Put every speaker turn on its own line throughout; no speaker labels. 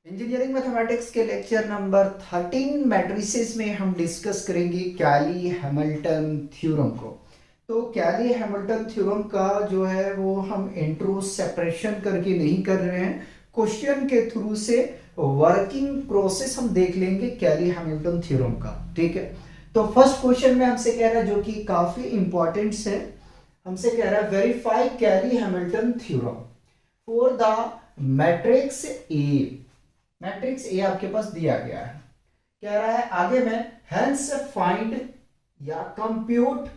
Engineering mathematics के lecture number 13 matrices में हम डिस्कस करेंगे कैली हैमिल्टन थ्योरम को। तो कैली हैमिल्टन थ्योरम का जो है वो हम इंट्रो सेपरेशन करके नहीं कर रहे हैं, क्वेश्चन के थ्रू से वर्किंग प्रोसेस हम देख लेंगे कैली हैमिल्टन थ्योरम का। ठीक है, तो फर्स्ट क्वेश्चन में हमसे कह रहा है, जो कि काफी इंपॉर्टेंट है, हमसे कह रहा है verify Cayley Hamilton theorem for the matrix A. Matrix A आपके पास दिया गया है, कह रहा है आगे में हेंस फाइंड या कंप्यूट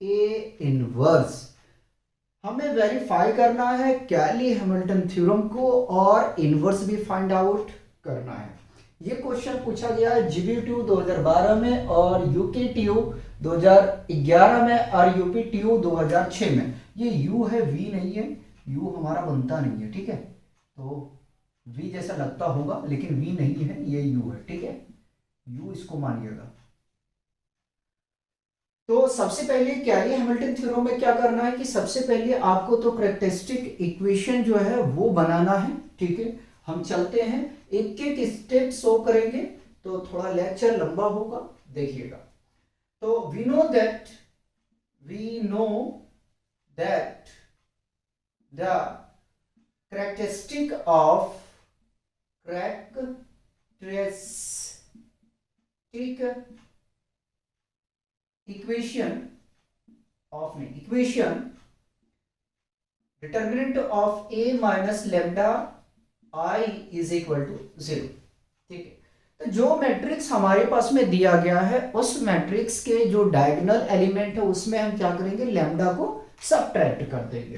ए इनवर्स। हमें वेरीफाई करना है कैली हैमिल्टन थ्योरम को और इनवर्स भी फाइंड आउट करना है। ये क्वेश्चन पूछा गया है जीबीटीयू 2012 में और यूकेटीयू 2011 में और यूपीटीयू 2006 में। ये यू है, वी नहीं है, यू हमारा बनता नहीं है। ठीक है, तो वी जैसा लगता होगा लेकिन वी नहीं है, ये यू है। ठीक है, यू इसको मानिएगा। तो सबसे पहले कैली हैमिल्टन थ्योरम में क्या करना है कि सबसे पहले आपको तो कैरेक्टरिस्टिक इक्वेशन जो है वो बनाना है। ठीक है, हम चलते हैं, एक एक स्टेप शो करेंगे तो थोड़ा लेक्चर लंबा होगा, देखिएगा। तो we know that the characteristic of characteristic equation determinant of A minus lambda I is equal to 0। ठीक है, तो जो मैट्रिक्स हमारे पास में दिया गया है उस मैट्रिक्स के जो डायगोनल एलिमेंट है उसमें हम क्या करेंगे, लेमडा को सबट्रैक्ट कर देंगे।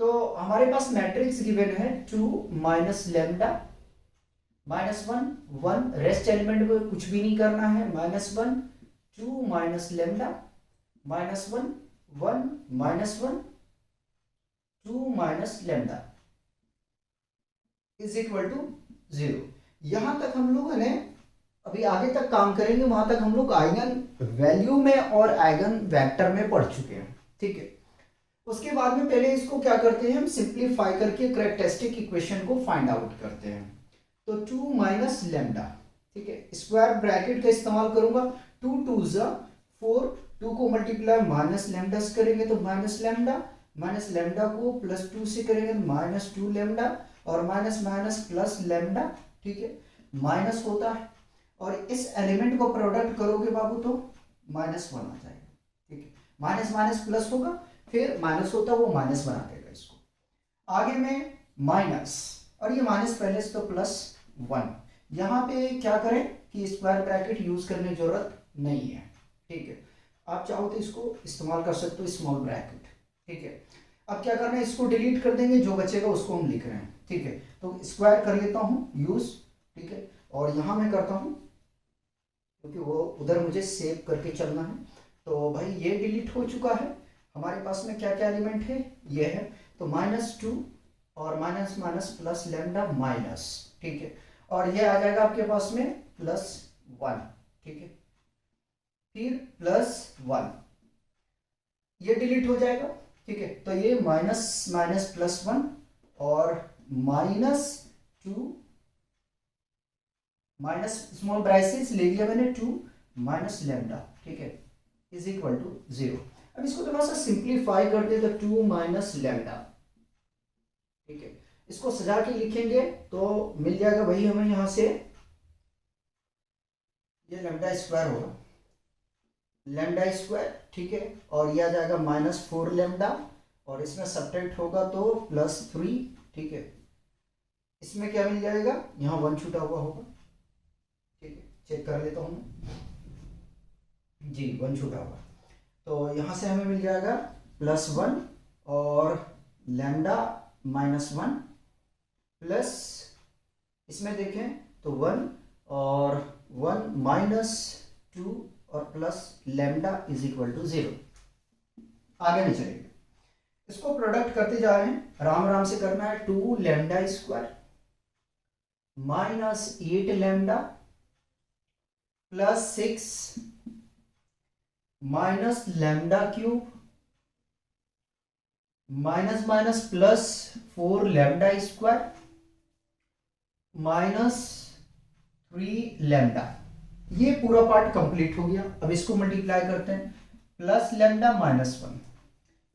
तो हमारे पास मैट्रिक्स गिवन है 2 माइनस लेमडा -1 1, रेस्ट एलिमेंट को कुछ भी नहीं करना है, -1 2 minus lambda -1 1 -1 2 minus lambda is equal to 0। यहां तक हम लोग ने अभी आगे तक काम करेंगे, वहां तक हम लोग आइगन वैल्यू में और आइगन वेक्टर में पढ़ चुके हैं। ठीक है, उसके बाद में पहले इसको क्या करते हैं, हम सिंप्लीफाई करके कैरेक्टरिस्टिक इक्वेशन को फाइंड आउट करते हैं। तो 2 माइनस लेमडा, ठीक है, स्क्वायर ब्रैकेट का इस्तेमाल करूंगा, 2 2 जा 4, 2 को मल्टीप्लाई माइनस लेमडा से करेंगे तो माइनस लेमडा को प्लस 2 से करेंगे तो -2 लेमडा, और माइनस माइनस प्लस लेमडा। ठीक है, माइनस होता है और इस एलिमेंट को प्रोडक्ट करोगे बाबू तो -1 आ जाएगा। ठीक है, माइनस माइनस प्लस होगा, फिर माइनस होता है वो माइनस बना देगा इसको, आगे में माइनस, और ये माइनस पहले से तो +1। यहाँ पे क्या करें कि स्क्वायर ब्रैकेट यूज करने की जरूरत नहीं है। ठीक है, आप चाहो तो इसको इस्तेमाल कर सकते हो स्मॉल ब्रैकेट। ठीक है, अब क्या करना है, इसको डिलीट कर देंगे, जो बचेगा उसको हम लिख रहे हैं। ठीक है, तो स्क्वायर कर लेता हूँ यूज। ठीक है, और यहाँ मैं करता हूँ क्योंकि वो उधर मुझे सेव करके चलना है। तो भाई ये डिलीट हो चुका है, हमारे पास में क्या क्या एलिमेंट है, ये है, तो -2 और minus minus plus lambda minus. ठीक है, और ये आ जाएगा आपके पास में +1। ठीक है, फिर +1, ये डिलीट हो जाएगा। ठीक है, तो ये माइनस माइनस +1 और -2 माइनस स्मॉल ब्राइसेस ले लिया मैंने, 2 माइनस लेमडा, ठीक है, इज इक्वल टू 0। अब इसको थोड़ा सा सिंप्लीफाई कर दे तो 2 माइनस लेमडा। ठीक है, इसको सजा के लिखेंगे तो मिल जाएगा वही हमें यहां से, ये लेमडा स्क्वायर होगा, लेमडा स्क्वायर। ठीक है, और यह आ जाएगा -4 लेमडा, और इसमें सब्ट्रैक्ट होगा तो +3। ठीक है, इसमें क्या मिल जाएगा, यहाँ 1 छूटा हुआ होगा। ठीक है, चेक कर लेता हूँ जी, 1 छूटा हुआ, तो यहाँ से हमें मिल जाएगा +1 और लेमडा -1 प्लस, इसमें देखें तो 1 और 1 -2 और plus lambda is equal to 0। आगे नहीं चलेंगे, इसको प्रोडक्ट करते जा रहे हैं, राम राम से करना है। 2 lambda square -8 lambda +6 minus lambda cube minus minus +4 lambda square -3 lambda, ये पूरा पार्ट कंप्लीट हो गया। अब इसको मल्टीप्लाई करते हैं, प्लस लैम्डा -1,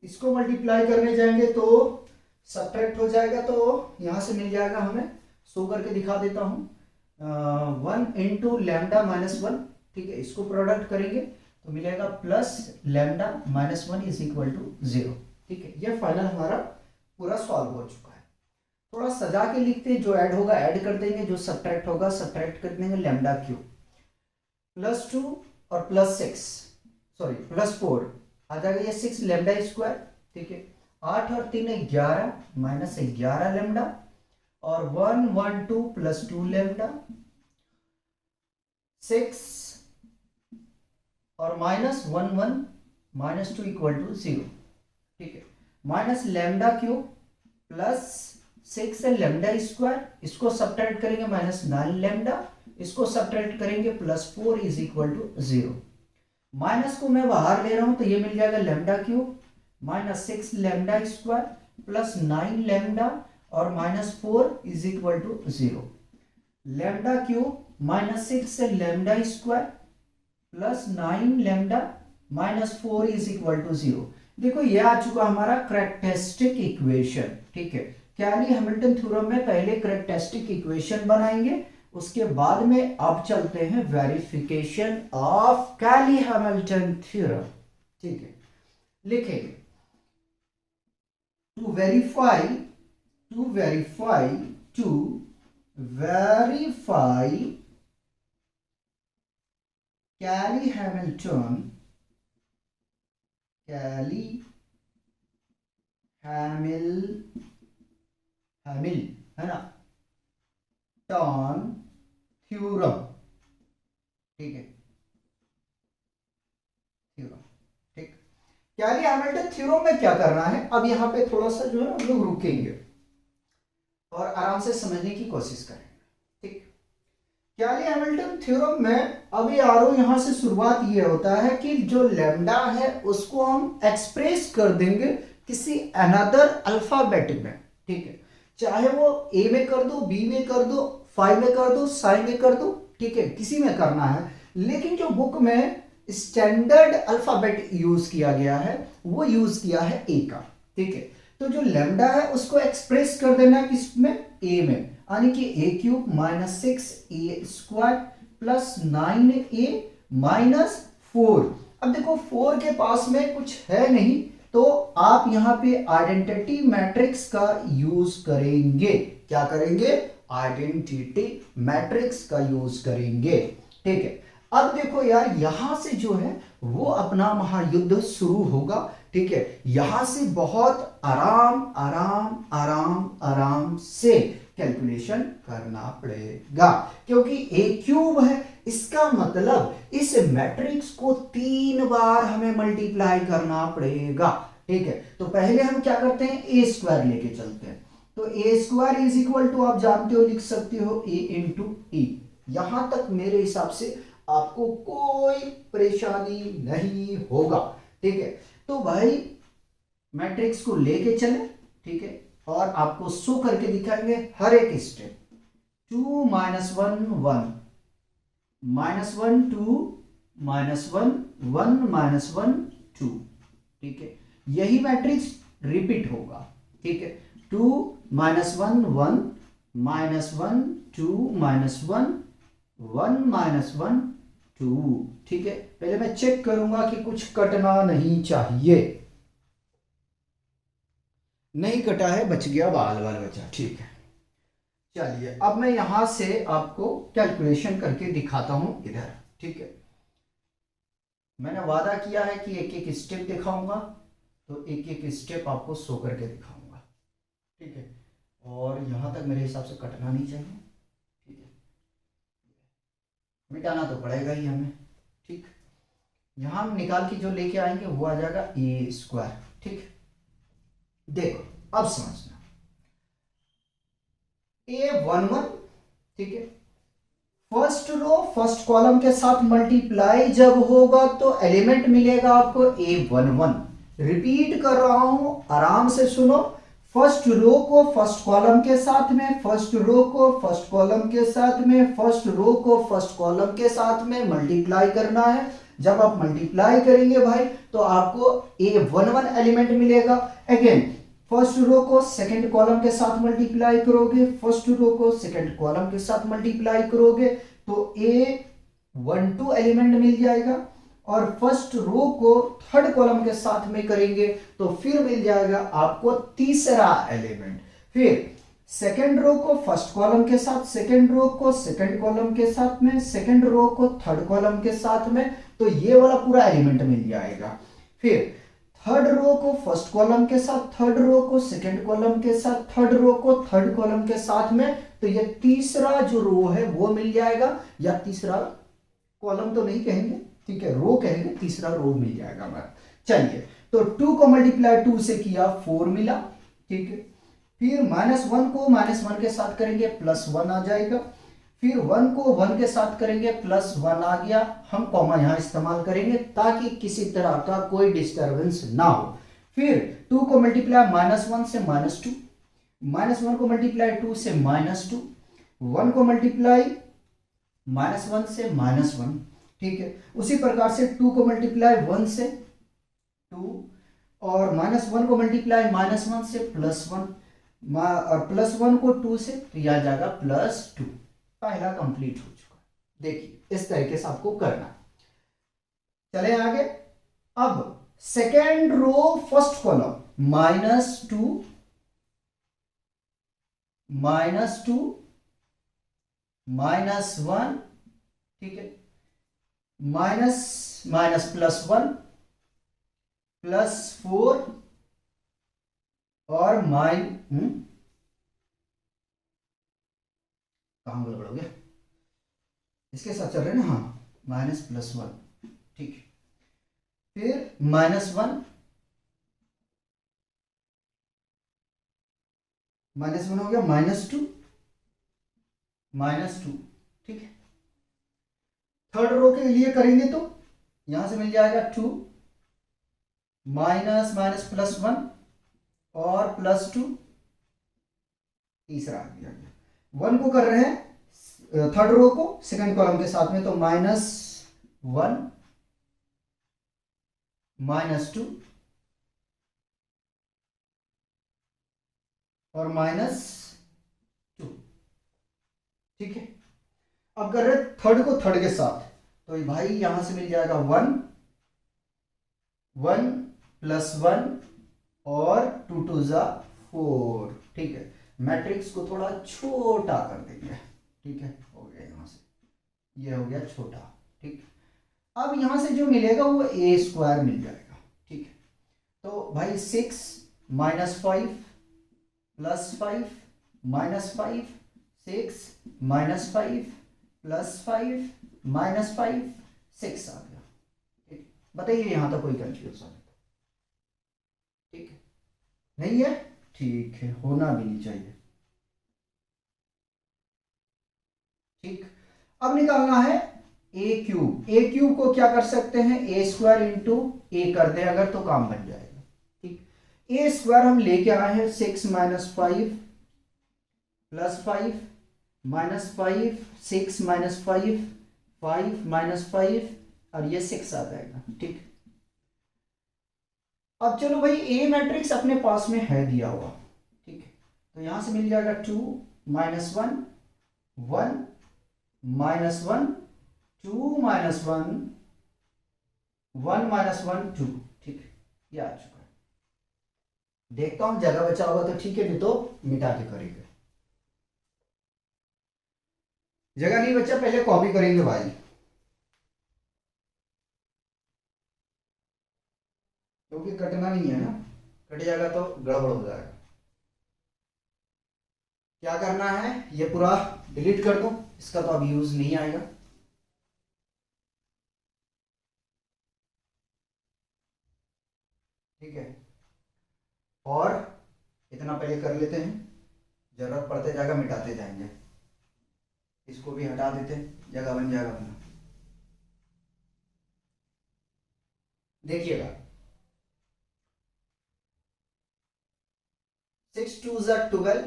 इसको मल्टीप्लाई करने जाएंगे तो सब्ट्रैक्ट हो जाएगा, तो यहां से मिल जाएगा हमें, शो करके दिखा देता हूं, 1 इंटू लैम्डा -1, ठीक है, इसको प्रोडक्ट करेंगे तो मिलेगा plus lambda -1 is equal to 0, ठीक है। ये फाइनल हमारा पूरा सॉल्व हो चुका है। थोड़ा सजा के लिखते हैं, जो ऐड होगा ऐड कर देंगे, जो सब्ट्रैक्ट होगा सब्ट्रैक्ट कर देंगे। लैम्डा क्यूब +2 और +6, सॉरी +4 आ जाएगा, ये 6 लैम्डा स्क्वायर, ठीक है। 8 और 3 11 -11 लैम्डा, और 1 1 2 + 2 लैम्डा, 6 और -1 1 -2 इक्वल टू 0, ठीक है। Minus lambda cube plus 6 lambda square, इसको सब्ट्रैक्ट करेंगे -9 लैम्डा, इसको सब्ट्रैक्ट करेंगे +4 इज इक्वल टू 0। माइनस को मैं बाहर ले रहा हूं तो ये मिल जाएगा lambda cube -6 lambda square plus 9 lambda और -4 is equal to 0। Lambda cube -6 lambda square plus 9 lambda -4 is equal to 0। देखो ये आ चुका हमारा कैरेक्टरिस्टिक इक्वेशन, ठीक है। कैली हैमिल्टन थ्योरम में पहले कैरेक्टरिस्टिक इक्वेशन बनाएंगे, उसके बाद में अब चलते हैं verification of Cayley Hamilton theorem, ठीक है। लिखेंगे टू वेरीफाई कैली हैमिल्टन है ना टर्म थ्योरम, ठीक है, थ्योरम, ठीक। कैली हैमिल्टन थ्योरम में क्या करना है, अब यहां पे थोड़ा सा जो है हम लोग रुकेंगे और आराम से समझने की कोशिश करेंगे, ठीक। कैली हैमिल्टन थ्योरम में अभी आरो यहां से शुरुआत ये होता है कि जो लैम्डा है उसको हम एक्सप्रेस कर देंगे किसी अनदर अल्फाबेट में, ठीक है। चाहे वो ए में कर दो, बी में कर दो, फाइव में कर दो, साइन में कर दो, ठीक है, किसी में करना है। लेकिन जो बुक में स्टैंडर्ड अल्फाबेट यूज किया गया है वो यूज किया है ए का, ठीक है। तो जो लैम्डा है उसको एक्सप्रेस कर देना किसमें, ए में, यानी कि a³ -6a² प्लस 9a -4। अब देखो 4 के पास में कुछ है नहीं, तो आप यहां पे आइडेंटिटी मैट्रिक्स का यूज करेंगे। क्या करेंगे, आइडेंटिटी मैट्रिक्स का यूज करेंगे, ठीक है। अब देखो यार यहां से जो है वो अपना महायुद्ध शुरू होगा, ठीक है। यहां से बहुत आराम से कैलकुलेशन करना पड़ेगा, क्योंकि a³ है, इसका मतलब इस मैट्रिक्स को 3 बार हमें मल्टीप्लाई करना पड़ेगा, ठीक है। तो पहले हम क्या करते हैं, a² लेके चलते हैं। तो a² इज इक्वल टू, आप जानते हो, लिख सकते हो a इंटू e। यहां तक मेरे हिसाब से आपको कोई परेशानी नहीं होगा, ठीक है। तो भाई मैट्रिक्स को लेके चले, ठीक है, और आपको शो करके दिखाएंगे हर एक स्टेप। 2 -1 1 -1 2 -1 1 -1 2, ठीक है। यही मैट्रिक्स रिपीट होगा, ठीक है। 2 -1 1 -1 2 -1 1 -1 2, ठीक है। पहले मैं चेक करूंगा कि कुछ कटना नहीं चाहिए, नहीं कटा है, बच गया, बाल बचा, ठीक है। चलिए अब मैं यहां से आपको कैलकुलेशन करके दिखाता हूं इधर, ठीक है। मैंने वादा किया है कि एक एक स्टेप दिखाऊंगा, तो एक एक स्टेप आपको शो करके दिखाऊंगा, ठीक है। और यहां तक मेरे हिसाब से कटना नहीं चाहिए, ठीक है। मिटाना तो पड़ेगा ही हमें, ठीक। यहां हम निकाल के जो लेके आएंगे वो आ जाएगा a², ठीक। देखो अब समझना, a11, ठीक है, फर्स्ट रो फर्स्ट कॉलम के साथ मल्टीप्लाई जब होगा तो एलिमेंट मिलेगा आपको a11। रिपीट कर रहा हूं, आराम से सुनो। फर्स्ट रो को फर्स्ट कॉलम के साथ में, फर्स्ट रो को फर्स्ट कॉलम के साथ में, फर्स्ट रो को फर्स्ट कॉलम के साथ में मल्टीप्लाई करना है। जब आप मल्टीप्लाई करेंगे भाई तो आपको ए वन वन एलिमेंट मिलेगा। अगेन फर्स्ट रो को सेकंड कॉलम के साथ मल्टीप्लाई करोगे, फर्स्ट रो को सेकंड कॉलम के साथ मल्टीप्लाई करोगे तो ए वन टू एलिमेंट मिल जाएगा। और फर्स्ट रो को थर्ड कॉलम के साथ में करेंगे तो फिर मिल जाएगा आपको तीसरा एलिमेंट। फिर सेकंड रो को फर्स्ट कॉलम के साथ, सेकंड रो को सेकंड कॉलम के साथ में, सेकंड रो को थर्ड कॉलम के साथ में, तो ये वाला पूरा एलिमेंट मिल जाएगा। फिर थर्ड रो को फर्स्ट कॉलम के साथ, थर्ड रो को सेकंड कॉलम के साथ, थर्ड रो को थर्ड कॉलम के साथ में, तो ये तीसरा जो रो है वो मिल जाएगा, या तीसरा कॉलम तो नहीं कहेंगे, ठीक है, रो कहेंगे, तीसरा रो मिल जाएगा हमारा। चलिए, तो 2 को मल्टीप्लाई 2 से किया 4 मिला, ठीक है। फिर -1 को -1 के साथ करेंगे +1 आ जाएगा। फिर 1 को 1 के साथ करेंगे +1 आ गया। हम कॉमा यहां इस्तेमाल करेंगे ताकि किसी तरह का कोई डिस्टरबेंस ना हो। फिर 2 को मल्टीप्लाई -1 से -2, -1 को मल्टीप्लाई 2 से -2, 1 को मल्टीप्लाई -1 से -1, ठीक है। उसी प्रकार से 2 को मल्टीप्लाई 1 से 2, और -1 को मल्टीप्लाई -1 से +1, और +1 को 2 से, तो यह आ जाएगा +2। पहला कंप्लीट हो चुका। देखिए इस तरीके से आपको करना। चले आगे। अब सेकेंड रो फर्स्ट कॉलम -2 -2 -1, ठीक है, माइनस माइनस +1 +4 और कहां गड़बड़ हो गया, इसके साथ चल रहे ना, हाँ, -+1, ठीक है। फिर -1 -1 हो गया, -2 -2, ठीक है। थर्ड रो के लिए करेंगे तो यहां से मिल जाएगा 2 माइनस माइनस +1 और +2, तीसरा आ गया। 1 को कर रहे हैं थर्ड रो को सेकंड कॉलम के साथ में, तो -1 -2 और -2, ठीक है। अब कर रहे थर्ड को थर्ड के साथ, तो भाई यहां से मिल जाएगा 1 1 +1 और 2 2 ज़ा 4, ठीक है। मैट्रिक्स को थोड़ा छोटा कर देंगे, ठीक है, हो गया यहां से, ये हो गया छोटा, ठीक। अब यहां से जो मिलेगा वो a² मिल जाएगा, ठीक है। तो भाई 6 -5 +5 -5, 6 -5 +5 -5, 6 आ गया, ठीक। बताइए यहां तक कोई कंफ्यूजन है? ठीक है, नहीं है, ठीक है, होना भी नहीं चाहिए, ठीक। अब निकालना है a³ को क्या कर सकते हैं, a² इंटू a कर दे अगर, तो काम बन जाएगा, ठीक। a² हम लेके आए हैं 6 - 5 +5 -5, 6 - 5 5 -5, और ये 6 आ जाएगा, ठीक। अब चलो भाई ए मैट्रिक्स अपने पास में है दिया हुआ, ठीक है। तो यहां से मिल जाएगा 2 -1 1 -1 2 -1 1 -1 2, ठीक है, ये आ चुका है। देखता हूं जगह बचा होगा तो ठीक है, नहीं तो मिटा के करेंगे। जगह नहीं बचा, पहले कॉपी करेंगे भाई, क्योंकि कटना नहीं है ना, कट जाएगा तो गड़बड़ हो जाएगा। क्या करना है, ये पूरा डिलीट कर दो, इसका तो अब यूज नहीं आएगा, ठीक है। और इतना पहले कर लेते हैं, जरूरत पड़ते जाएगा मिटाते जाएंगे। इसको भी हटा देते हैं, जगह बन जाएगा अपना। देखिएगा 6 2 ज़ा 12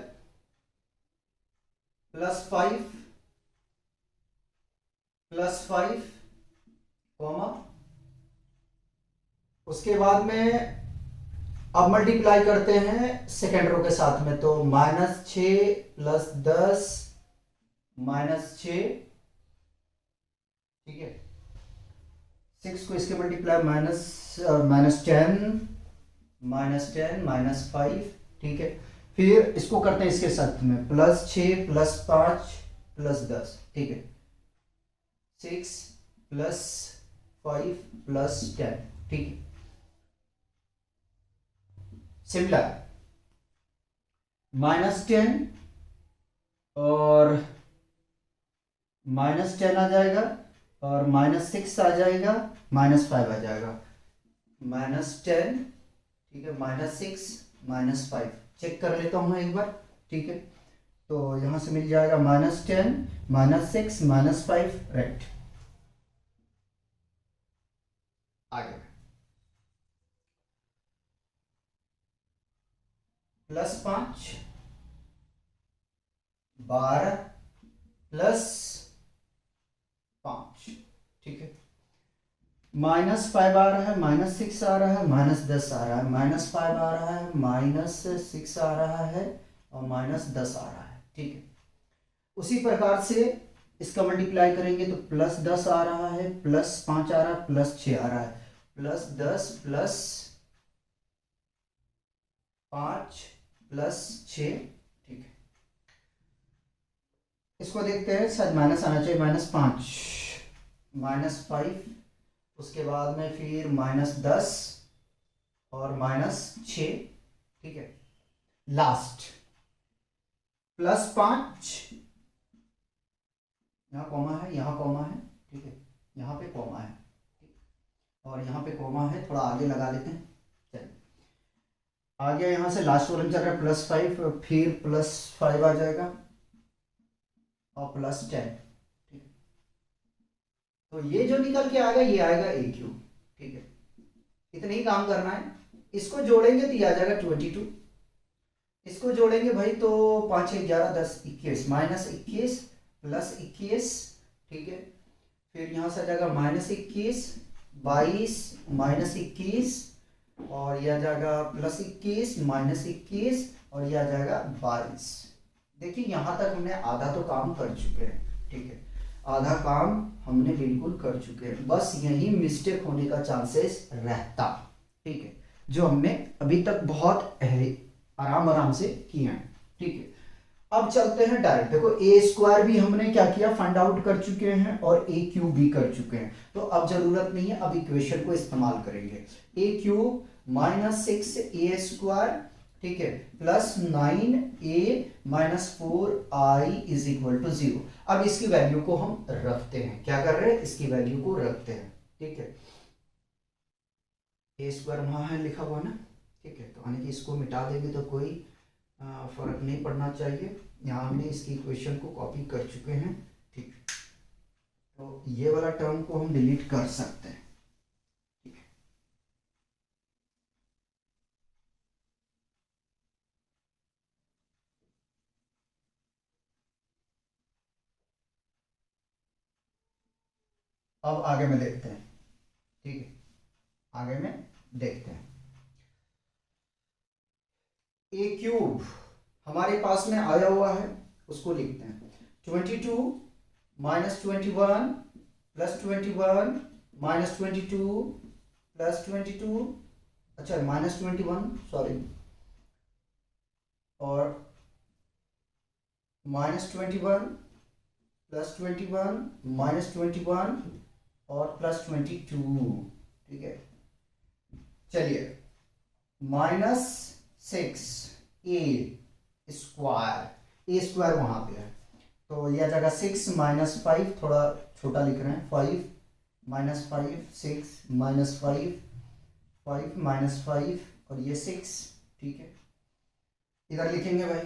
प्लस 5 कॉमा, उसके बाद में अब मल्टीप्लाई करते हैं सेकेंड रो के साथ में, तो -6 प्लस 10 -6, ठीक है। 6 को इसके मल्टीप्लाई -10 ठीक है। फिर इसको करते हैं इसके साथ में, +6 प्लस 5 प्लस 10, ठीक है। 6 प्लस 5 प्लस 10, ठीक है। सिमिलर -10 और -10 आ जाएगा, और -6 आ जाएगा, -5 आ जाएगा। -10, ठीक है, -6 -5, चेक कर लेता हूँ एक बार, ठीक है। तो यहां से मिल जाएगा -10 -6 -5, राइट। आगे +5 12 प्लस 5, ठीक है। -5 आ रहा है, -6 आ रहा है, -10 आ रहा है, -5 आ रहा है, -6 आ रहा है, और -10 आ रहा है, ठीक है। उसी प्रकार से इसका मल्टीप्लाई करेंगे तो +10 आ रहा है, +5 आ रहा है, +6 आ रहा है, +10 प्लस 5 प्लस 6, ठीक है। इसको देखते हैं, शायद माइनस आना चाहिए, -5 -5, उसके बाद में फिर -10 और -6, ठीक है। लास्ट +5, यहाँ कॉमा है, यहाँ कॉमा है, ठीक है, यहाँ पे कॉमा है, और यहाँ पे कॉमा है, थोड़ा आगे लगा लेते हैं। चलिए आगे यहाँ से लास्ट कॉलम चल रहा है, +5, फिर +5 आ जाएगा, और +10, ठीक है। तो ये जो निकल के आएगा ये आएगा AQ, ठीक है। इतना ही काम करना है। इसको जोड़ेंगे तो ये आ जाएगा 22, इसको जोड़ेंगे भाई तो 5 11 10 21, -21 प्लस 21, ठीक है। फिर यहाँ से आ जाएगा -21 22 -21, और यह आ जाएगा +21 -21, और यह आ जाएगा 22। देखिए यहाँ तक हमने आधा तो काम कर चुके हैं, ठीक है, आधा काम हमने बिल्कुल कर चुके हैं, बस यही मिस्टेक होने का चांसेस रहता, ठीक है, जो हमने अभी तक बहुत आराम से किए हैं, ठीक है। अब चलते हैं डायरेक्ट, देखो A² भी हमने क्या किया, फाइंड आउट कर चुके हैं, और AQ भी कर चुके हैं, तो अब जरूरत नहीं है, अब इक्वेशन को इस्तेमाल करेंगे। AQ -6A², ठीक है, +9A -4I = 0। अब इसकी वैल्यू को हम रखते हैं, क्या कर रहे हैं, इसकी वैल्यू को रखते हैं, ठीक है। A² वहां है लिखा हुआ ना, ठीक है, तो यानी कि इसको मिटा देंगे तो कोई फर्क नहीं पड़ना चाहिए। यहाँ हमने इसकी इक्वेशन को कॉपी कर चुके हैं, ठीक है, तो ये वाला टर्म को हम डिलीट कर सकते हैं, ठीक है। अब आगे में देखते हैं, ठीक है, आगे में देखते हैं। A³ हमारे पास में आया हुआ है, उसको लिखते हैं 22 -21 +21 -22 +22, अच्छा -21 सॉरी, और -21 +21 -21 और +22, ठीक है। चलिए -6A² वहां पे है, तो यह जगह 6 -5, थोड़ा छोटा लिख रहे हैं, 5 -5 6 -5 5 -5, और ये 6, ठीक है। इधर लिखेंगे भाई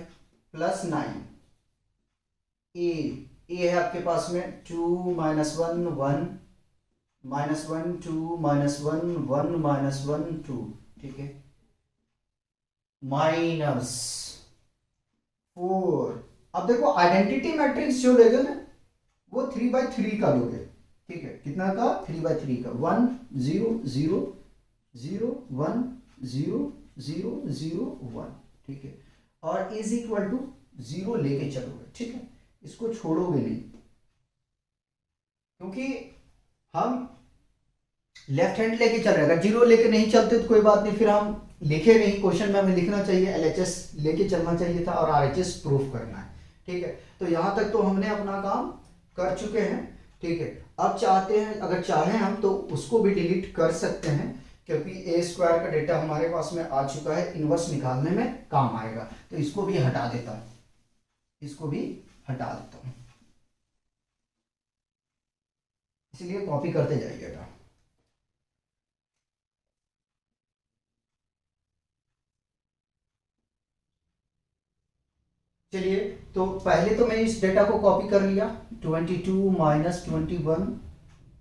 +9 A है आपके पास में 2 -1 1 -1 2 -1 1 -1 2, ठीक है। माइनस 4। अब देखो आइडेंटिटी मैट्रिक्स जो लेगे ना वो 3/3 का लोगे, ठीक है, कितना का 3/3 का, 1 0 0 0 1 0 0 0 1, ठीक है, और इज इक्वल टू 0 लेके चलोगे, ठीक है, इसको छोड़ोगे नहीं, क्योंकि हम लेफ्ट हैंड लेके चल रहे हैं, अगर जीरो लेके नहीं चलते तो कोई बात नहीं, फिर हम लिखे नहीं, क्वेश्चन में हमें लिखना चाहिए एलएचएस लेके चलना चाहिए था और आरएचएस प्रूफ करना है, ठीक है, तो यहाँ तक तो हमने अपना काम कर चुके हैं, ठीक है। अब चाहते हैं, अगर चाहें हम तो उसको भी डिलीट कर सकते हैं, क्योंकि ए स्क्वायर का डेटा हमारे पास में आ चुका है, इनवर्स निकालने में काम आएगा, तो इसको भी हटा देता हूँ, इसको भी हटा देता हूँ, इसलिए कॉपी करते जाइएगा। चलिए, तो पहले तो मैंने इस डेटा को कॉपी कर लिया, 22 minus 21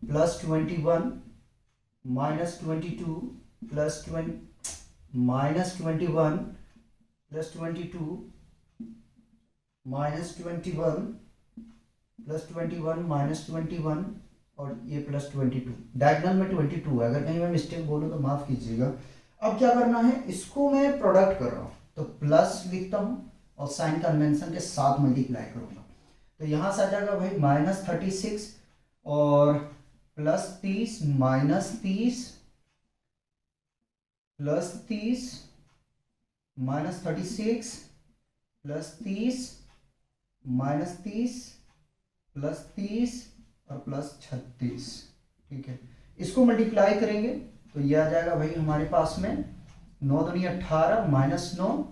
plus 21 minus 22 plus 20 minus 21 plus 22 minus 21 plus 21 minus 21 और ये प्लस 22, डायगोनल में 22 है, अगर कहीं मैं मिस्टेक बोलूँ तो माफ़ कीजिएगा। अब क्या करना है, इसको मैं प्रोडक्ट कर रहा हूँ तो प्लस लिखता हूँ और साइन कन्वेंशन के साथ मल्टीप्लाई करूँगा, तो यहाँ से आ जाएगा भाई -36 और +30 -30 +30 -36 +30 -30 +30 और +36, ठीक है, इसको मल्टीप्लाई करेंगे तो ये आ जाएगा भाई हमारे पास में 9 दूनी 18 -9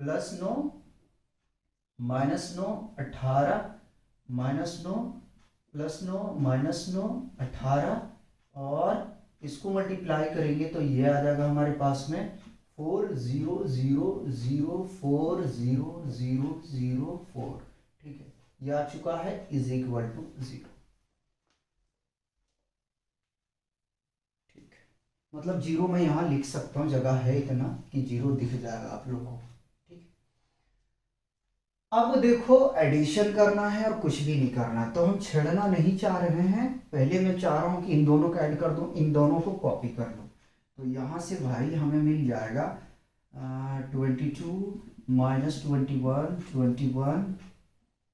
+9 -9 18 -9 +9 -9 18 और इसको मल्टीप्लाई करेंगे तो ये आ जाएगा हमारे पास में 400040004, ठीक है, ये आ चुका है इज इक्वल टू 0, ठीक है, मतलब 0 मैं यहाँ लिख सकता हूँ, जगह है इतना कि 0 दिख जाएगा आप लोगों को, ठीक। अब देखो एडिशन करना है और कुछ भी नहीं करना, तो हम छेड़ना नहीं चाह रहे हैं, पहले मैं चाह रहा हूँ कि इन दोनों को ऐड कर दूँ, इन दोनों को कॉपी कर लूँ, तो यहाँ से भाई हमें मिल जाएगा 22 माइनस 21 21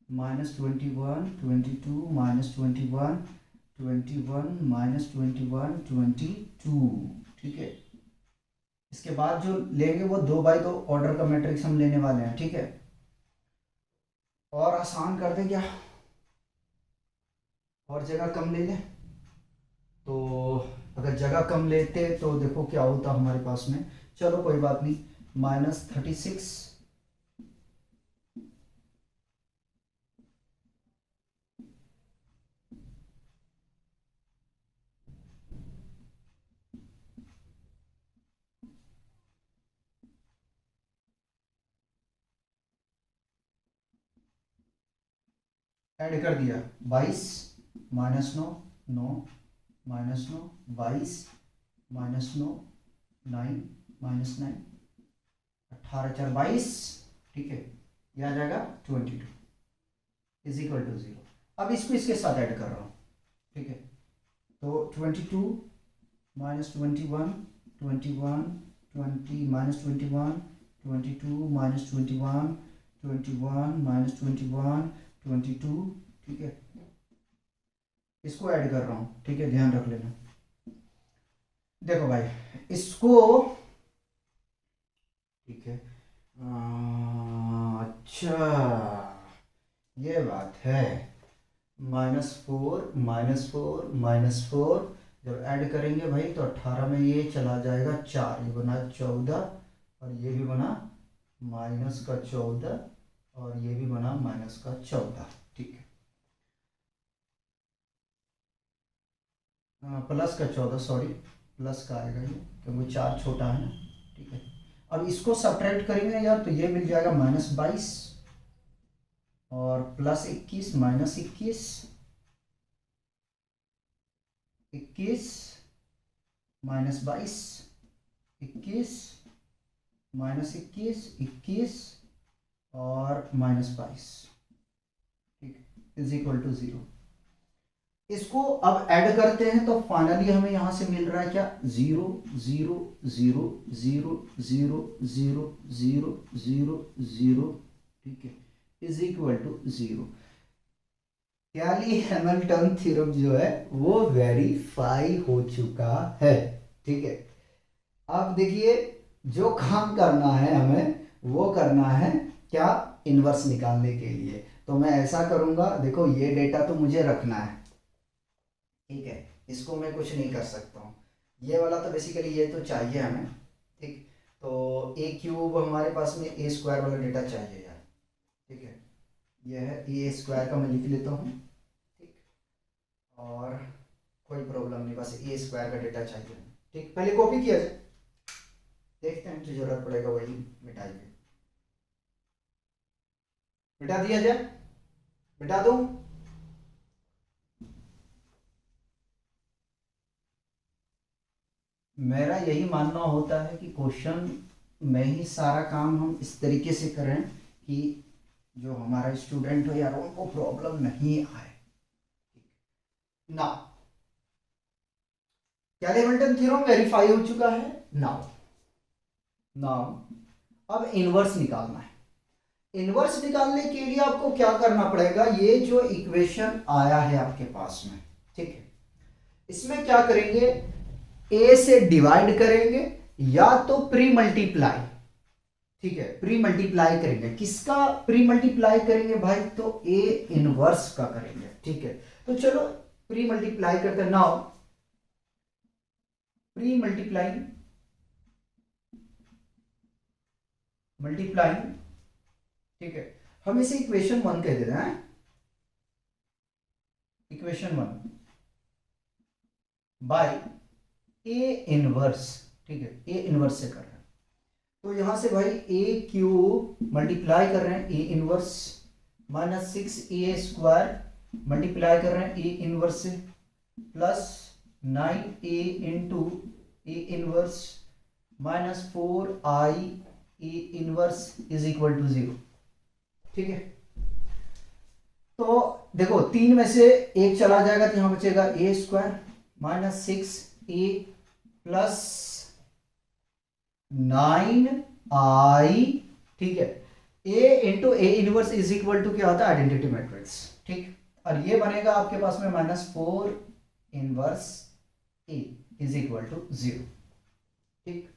माइनस 21 22 माइनस 21 21 माइनस 21 22, ठीक है, इसके बाद जो लेंगे वो 2/2 ऑर्डर का मैट्रिक्स हम लेने वाले हैं, ठीक है, और आसान कर दें क्या, और जगह कम ले लें, तो अगर जगह कम लेते तो देखो क्या होता हमारे पास में, चलो कोई बात नहीं, -36 ऐड कर दिया, 22 -9 9 -9 22 -9 9 -9 18 4 22, ठीक है, यह आ जाएगा 22 इज इक्वल टू 0। अब इसको इसके साथ ऐड कर रहा हूँ, ठीक है, तो 22 माइनस 21 21 20 माइनस 21 22 माइनस 21 21 माइनस 21 22, ठीक है, इसको ऐड कर रहा हूँ, ठीक है, ध्यान रख लेना, देखो भाई इसको, ठीक है, अच्छा ये बात है, -4 -4 -4 जब ऐड करेंगे भाई तो 18 में ये चला जाएगा 4, ये बना 14 और ये भी बना -14 और ये भी बना -14, ठीक है, +14, सॉरी प्लस का आएगा ये, क्योंकि 4 छोटा है ना, ठीक है, अब इसको सब्ट्रैक्ट करेंगे यार तो ये मिल जाएगा -22 और +21 -21 21 -22 21 -21 और -22, ठीक, इज इक्वल टू 0। इसको अब ऐड करते हैं तो फाइनली हमें यहां से मिल रहा है क्या, 0 0 0 0 0 0 0 0 0, ठीक है, is equal to 0। Cayley Hamilton theorem जो है वो वेरीफाई हो चुका है, ठीक है। अब देखिए जो काम करना है हमें वो करना है क्या, इनवर्स निकालने के लिए। तो मैं ऐसा करूंगा, देखो ये डेटा तो मुझे रखना है, ठीक है, इसको मैं कुछ नहीं कर सकता हूँ, ये वाला तो बेसिकली ये तो चाहिए हमें, ठीक। तो ए क्यूब हमारे पास में ए स्क्वायर वाला डेटा चाहिए यार, ठीक है, ये है ए स्क्वायर का मैं लिख लेता हूँ, ठीक, और कोई प्रॉब्लम नहीं, बस ए स्क्वायर का डेटा चाहिए, ठीक। पहले कॉपी किया जाए, देखते हैं जो जरूरत पड़ेगा वही मिटाइए, मिटा दिया जाए, मिटा दूं, मेरा यही मानना होता है कि क्वेश्चन में ही सारा काम हम इस तरीके से करें कि जो हमारा स्टूडेंट हो यार उनको प्रॉब्लम नहीं आए ना। कैली हैमिल्टन थ्योरम वेरीफाई हो चुका है। नाउ नाउ अब इनवर्स निकालना है। इनवर्स निकालने के लिए आपको क्या करना पड़ेगा, ये जो इक्वेशन आया है आपके पास में, ठीक है, इसमें क्या करेंगे, ए से डिवाइड करेंगे या तो प्री मल्टीप्लाई, ठीक है, प्री मल्टीप्लाई करेंगे। किसका प्री मल्टीप्लाई करेंगे भाई, तो ए इनवर्स का करेंगे, ठीक है। तो चलो प्री मल्टीप्लाई करते हैं। नाउ प्री मल्टीप्लाइंग ठीक है, हम इसे इक्वेशन 1 कह देते हैं, इक्वेशन 1 बाय ए इनवर्स, ठीक है, ए इनवर्स से कर रहे हैं। तो यहां से भाई ए क्यूब मल्टीप्लाई कर रहे हैं ए इनवर्स -6a² मल्टीप्लाई कर रहे हैं ए इनवर्स से plus 9a into A inverse -4i A inverse is equal to 0, ठीक है। तो देखो 3 में से एक चला जाएगा तो यहां बचेगा a² -6a प्लस 9i, ठीक है, a into A inverse is equal to क्या होता है, आइडेंटिटी मैट्रिक्स, ठीक। और ये बनेगा आपके पास में -4 inverse a is equal to 0, ठीक।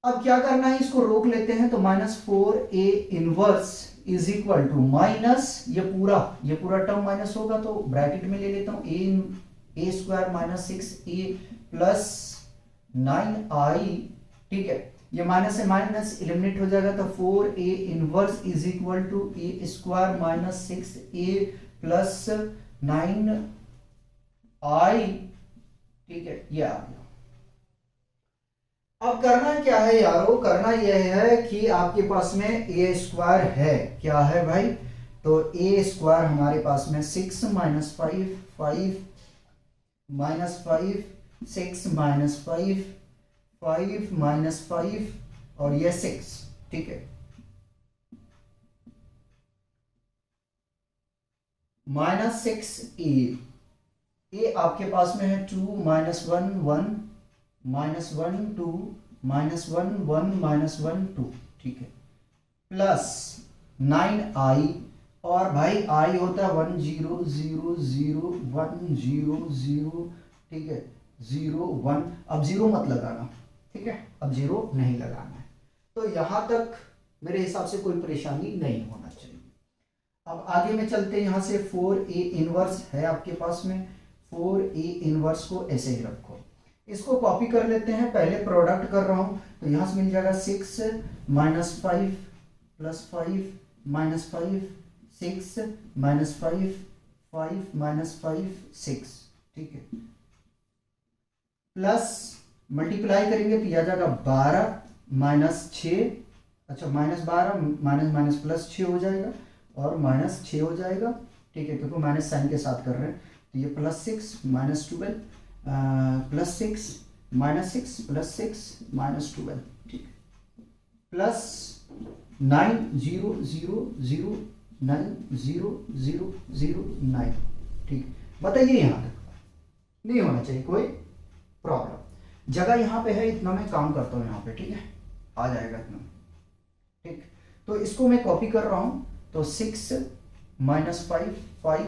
अब क्या करना है, इसको रोक लेते हैं, तो -4a inverse is equal to minus ये पूरा टर्म माइनस होगा तो ब्रैकेट में ले लेता हूं a² -6a प्लस 9i, ठीक है, ये माइनस से माइनस एलिमिनेट हो जाएगा तो 4a inverse is equal to a² -6a plus 9i, ठीक है, ये आ गया। अब करना क्या है यारो, करना यह है कि आपके पास में a² है, क्या है भाई, तो a² हमारे पास में 6 - 5 5 -5 6 - 5 5 -5 और ये 6, ठीक है, -6a आपके पास में है 2 - 1 1 -1 2 -1 1 -1 2, ठीक है, प्लस 9i और भाई i होता है 1 0 0 0 1 0 0, ठीक है, 0 1। अब 0 मत लगाना, ठीक है, अब 0 नहीं लगाना है। तो यहां तक मेरे हिसाब से कोई परेशानी नहीं होना चाहिए। अब आगे में चलते हैं, यहां से 4a इनवर्स है आपके पास में, 4a इनवर्स को ऐसे ही रखो, इसको कॉपी कर लेते हैं, पहले प्रोडक्ट कर रहा हूं तो यहां से मिल जाएगा 6 - 5 प्लस 5 -5 6 -5 5 -5 6, ठीक है, प्लस मल्टीप्लाई करेंगे तो यह जाएगा 12 - 6, अच्छा -12 माइनस प्लस 6 हो जाएगा और -6 हो जाएगा, ठीक है, क्योंकि माइनस साइन के साथ कर रहे हैं तो ये +6 -12 +6 -6 +6 -12, ठीक है। प्लस 900090009। ठीक, बताइए यहाँ तक नहीं होना चाहिए कोई प्रॉब्लम। जगह यहाँ पे है, इतना मैं काम करता हूँ यहाँ पे, ठीक है, आ जाएगा इतना। ठीक, तो इसको मैं कॉपी कर रहा हूँ, तो 6 माइनस 5 5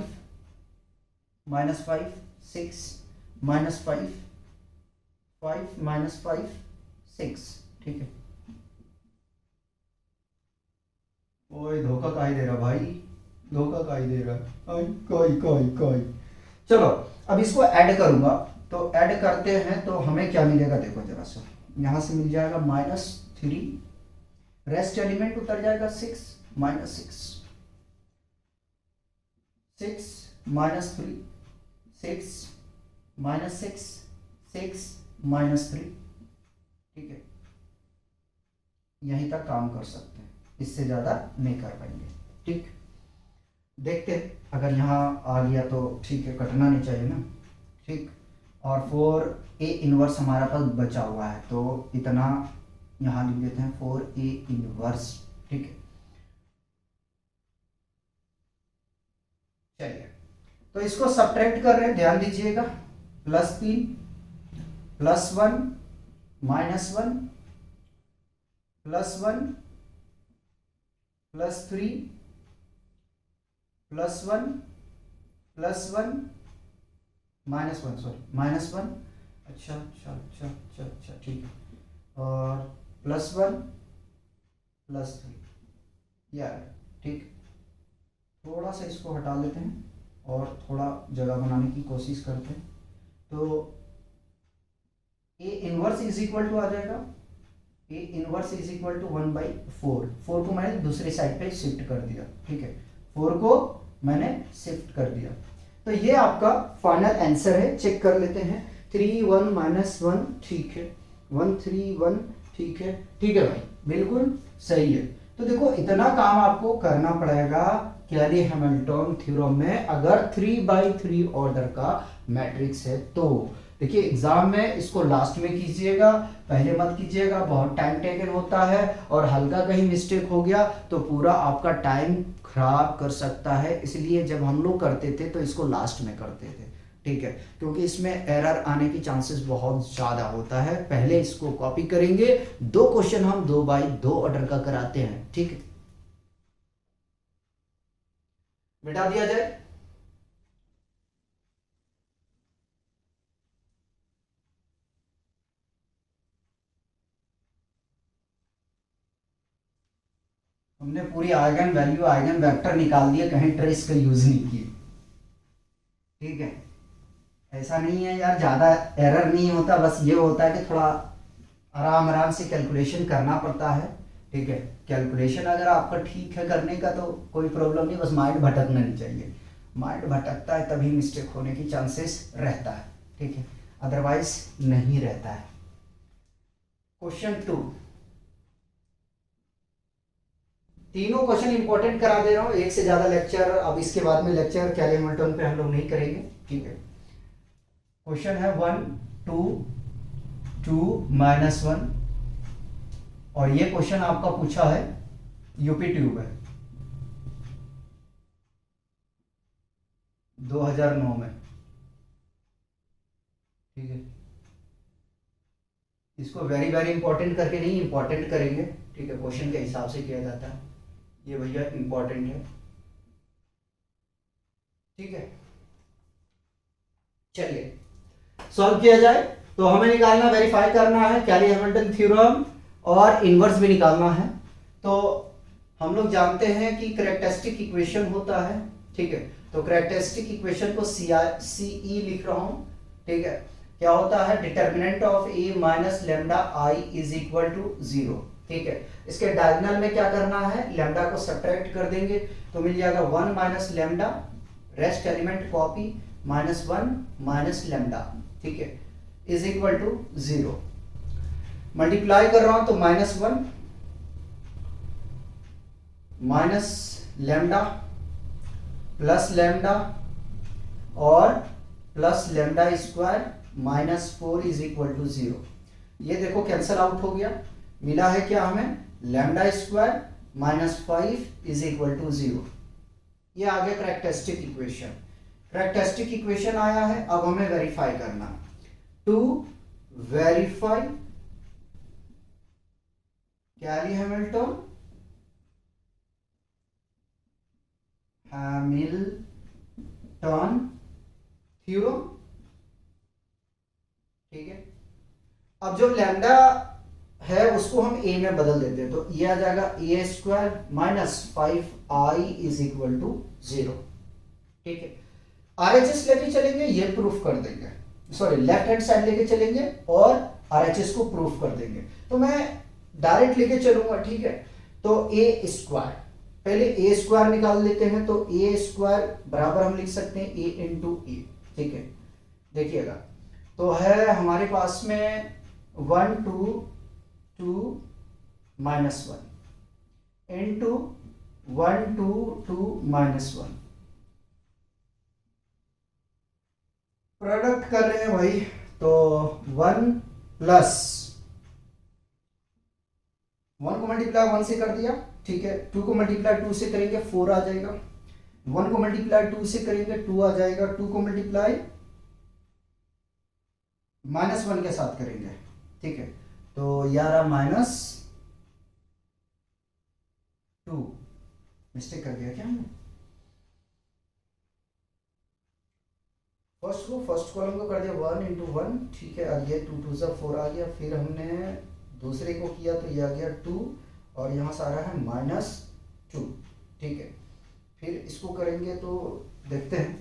माइनस 5 6 माइनस 5 5 माइनस 5 6। ठीक है, ओए धोखा काहे दे रहा भाई, धोखा काहे दे रहा, आई कोई कोई कोई। चलो अब इसको ऐड करूंगा, तो ऐड करते हैं तो हमें क्या मिलेगा, देखो जरा सा, यहां से मिल जाएगा -3, रेस्ट एलिमेंट उतर जाएगा 6 माइनस 6 6 माइनस 3 6 माइनस 6 6 माइनस 3। ठीक है, यहीं तक काम कर सकते हैं, इससे ज़्यादा नहीं कर पाएंगे। ठीक, देखते हैं, अगर यहाँ आ गया तो ठीक है, कटना नहीं चाहिए ना। ठीक, और 4a इनवर्स हमारा पास बचा हुआ है, तो इतना यहाँ लिख देते हैं 4a इनवर्स। ठीक है, चलिए, तो इसको सब्ट्रैक्ट कर रहे हैं, ध्यान दीजिएगा, +3 +1 -1 +1 +3 +1 +1 -1, सॉरी -1, अच्छा अच्छा अच्छा अच्छा अच्छा, ठीक है, और +1 +3 यार। ठीक, थोड़ा सा इसको हटा लेते हैं और थोड़ा जगह बनाने की कोशिश करते हैं, तो A inverse is equal to आ जाएगा, A inverse is equal to 1/4। 4 को मैंने दूसरी साइड पे शिफ्ट कर दिया। ठीक है, 4 को मैंने शिफ्ट कर दिया, तो ये आपका फाइनल आंसर है। चेक कर लेते हैं, 3 1 -1, ठीक है, 1 3 1, ठीक है, ठीक है भाई, बिल्कुल सही है। तो देखो, इतना काम आपको करना पड़ेगा कैली हैमिल्टन थ्योरम में, अगर 3/3 ऑर्डर का मैट्रिक्स है तो। देखिए, एग्जाम में इसको लास्ट में कीजिएगा, पहले मत कीजिएगा, बहुत टाइम टेकन होता है, और हल्का कहीं मिस्टेक हो गया तो पूरा आपका टाइम खराब कर सकता है। इसलिए जब हम लोग करते थे तो इसको लास्ट में करते थे। ठीक है, क्योंकि इसमें एरर आने की चांसेस बहुत ज़्यादा होता है। पहले इसको कॉपी करेंगे, 2 क्वेश्चन हम 2/2 ऑर्डर का कराते हैं। ठीक है, मिटा दिया जाए। हमने पूरी आइगन वैल्यू, आइगन वेक्टर निकाल दिए, कहीं ट्रेस का यूज नहीं किए। ठीक है, ऐसा नहीं है यार, ज़्यादा एरर नहीं होता, बस ये होता है कि थोड़ा आराम आराम से कैलकुलेशन करना पड़ता है। ठीक है, कैलकुलेशन अगर आपका ठीक है करने का तो कोई प्रॉब्लम नहीं, बस माइंड भटकना नहीं चाहिए। माइंड भटकता है तभी मिस्टेक होने की चांसेस रहता है। ठीक है, अदरवाइज नहीं रहता है। क्वेश्चन 2, तीनों क्वेश्चन इंपॉर्टेंट करा दे रहा हूँ, एक से ज्यादा लेक्चर अब इसके बाद में लेक्चर कैली हैमिल्टन पे हम लोग नहीं करेंगे। ठीक है, क्वेश्चन है 1 2 2 -1, और ये क्वेश्चन आपका पूछा है यूपी ट्यूब है 2009 में। ठीक है, इसको वेरी वेरी इंपॉर्टेंट करके नहीं, इंपॉर्टेंट करेंगे। ठीक है, क्वेश्चन के हिसाब से किया जाता है, ये भैया इंपॉर्टेंट है। ठीक है, चलिए सॉल्व किया जाए। तो हमें निकालना, वेरीफाई करना है कैली हैमिल्टन थ्योरम, और इनवर्स भी निकालना है। तो हम लोग जानते हैं कि कैरेक्टरिस्टिक इक्वेशन होता है। ठीक है, तो कैरेक्टरिस्टिक इक्वेशन को CE लिख रहा हूं। ठीक है, क्या होता है, determinant of A minus lambda I is equal to 0। ठीक है, इसके डायगोनल में क्या करना है, लेमडा को सब्ट्रैक्ट कर देंगे, तो मिल जाएगा 1 minus lambda, rest element copy, -1 minus lambda. ठीक है, इज इक्वल टू 0। मल्टीप्लाई कर रहा हूं तो -1 माइनस लेमडा प्लस लेमडा और plus lambda square -4 is equal to 0। ये देखो कैंसल आउट हो गया, मिला है क्या हमें, lambda square minus 5 is equal to 0। ये आ गया कैरेक्टरिस्टिक इक्वेशन। कैरेक्टरिस्टिक इक्वेशन आया है, अब हमें वेरीफाई करना। टू वेरीफाई कैली-हैमिल्टन थ्योरम, ठीक है। अब जो लैम्डा है उसको हम ए में बदल देते हैं, तो ये आ जाएगा A square minus 5i is equal to 0, ठीक है। आरएचएस लेके चलेंगे, ये प्रूफ कर देंगे, सॉरी लेफ्ट हैंड साइड लेके चलेंगे और आरएचएस को प्रूफ कर देंगे। तो मैं डायरेक्ट लेके चलूंगा, ठीक है। तो ए स्क्वायर, पहले ए स्क्वायर निकाल लेते हैं, तो ए स्क्वायर बराबर हम लिख सकते हैं ए इंटू ए, ठीक है। देखिएगा, तो है हमारे पास में 1 2 माइनस 1 इंटू 1 2 माइनस 1। प्रोडक्ट कर रहे हैं भाई, तो 1 प्लस 1 को मल्टीप्लाई 1 से कर दिया, ठीक है। 2 को मल्टीप्लाई 2 से करेंगे 4 आ जाएगा। 1 को मल्टीप्लाई 2 से करेंगे 2 आ जाएगा। 2 को मल्टीप्लाई माइनस 1 के साथ करेंगे, ठीक है। तो यार माइनस 2, मिस्टेक कर दिया क्या हमने? फर्स्ट कॉलम को कर दिया 1 इंटू 1, ठीक है। अब ये 2 2 से 4 आ गया, फिर हमने दूसरे को किया तो ये आ गया 2 और यहाँ से आ रहा है माइनस 2, ठीक है। फिर इसको करेंगे तो देखते हैं,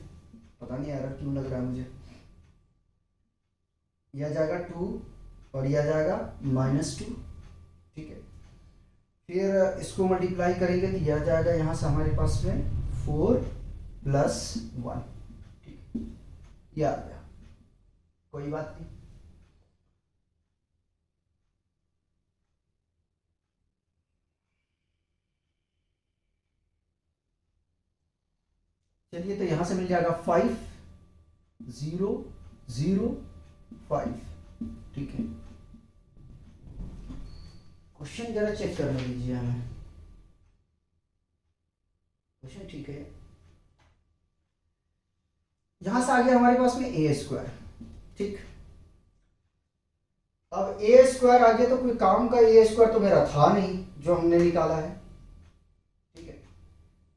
पता नहीं यार क्यों लग रहा है मुझे। यह आ जाएगा 2 और यह आ जाएगा माइनस 2, ठीक है। फिर इसको मल्टीप्लाई करेंगे तो यह आ जाएगा यहाँ से हमारे पास में 4 प्लस 1, ठीक है। यह आ गया, कोई बात नहीं। चलिए, तो यहां से मिल जाएगा 5 0 0 5, ठीक है। क्वेश्चन जरा चेक करने दीजिए हमें, क्वेश्चन ठीक है। यहां से आ गया हमारे पास में ए स्क्वायर, ठीक। अब ए स्क्वायर आ गया तो कोई काम का ए स्क्वायर तो मेरा था नहीं जो हमने निकाला है, ठीक है।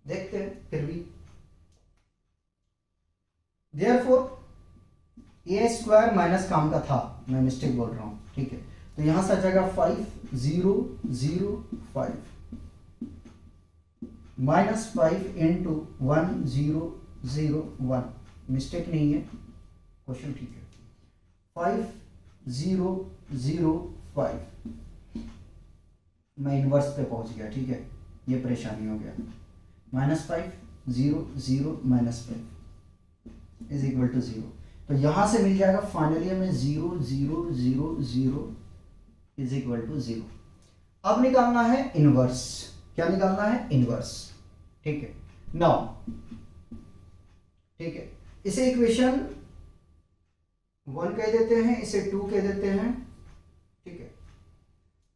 देखते हैं फिर भी। देयरफॉर ए स्क्वायर माइनस काम का था, मैं मिस्टेक बोल रहा हूं, ठीक है। तो यहां से आ जाएगा 5 0 0 5 माइनस 5 इंटू 1 0 0 1, मिस्टेक नहीं है, क्वेश्चन ठीक है। 5 0 0 5, मैं इनवर्स पे पहुंच गया, ठीक है। ये परेशानी हो गया। Minus 5 0 0 minus 5 is equal to 0। तो यहां से मिल जाएगा फाइनली हमें 0 0 0 0 इज इक्वल टू 0। अब निकालना है इनवर्स। क्या निकालना है? इनवर्स, ठीक है। नाउ, ठीक है, इसे इक्वेशन 1 कह देते हैं, इसे 2 कह देते हैं, ठीक है।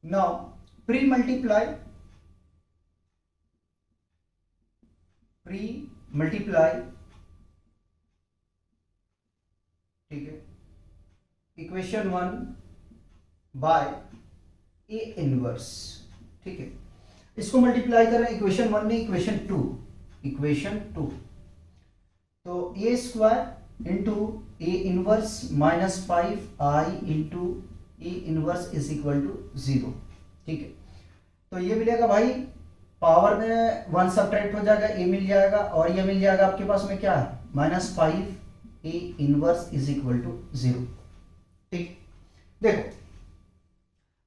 नाउ प्री मल्टीप्लाई ठीक है, इक्वेशन 1 बाय ए इनवर्स, ठीक है। इसको मल्टीप्लाई कर रहे हैं इक्वेशन 1 में इक्वेशन 2, तो A square into A inverse minus 5i into A inverse is equal to 0, ठीक है। तो ये मिलेगा भाई, पावर में 1 सब्ट्रैक्ट हो जाएगा, ए मिल जाएगा और ये मिल जाएगा आपके पास में क्या है, minus 5 A inverse is equal to 0, ठीक। देखो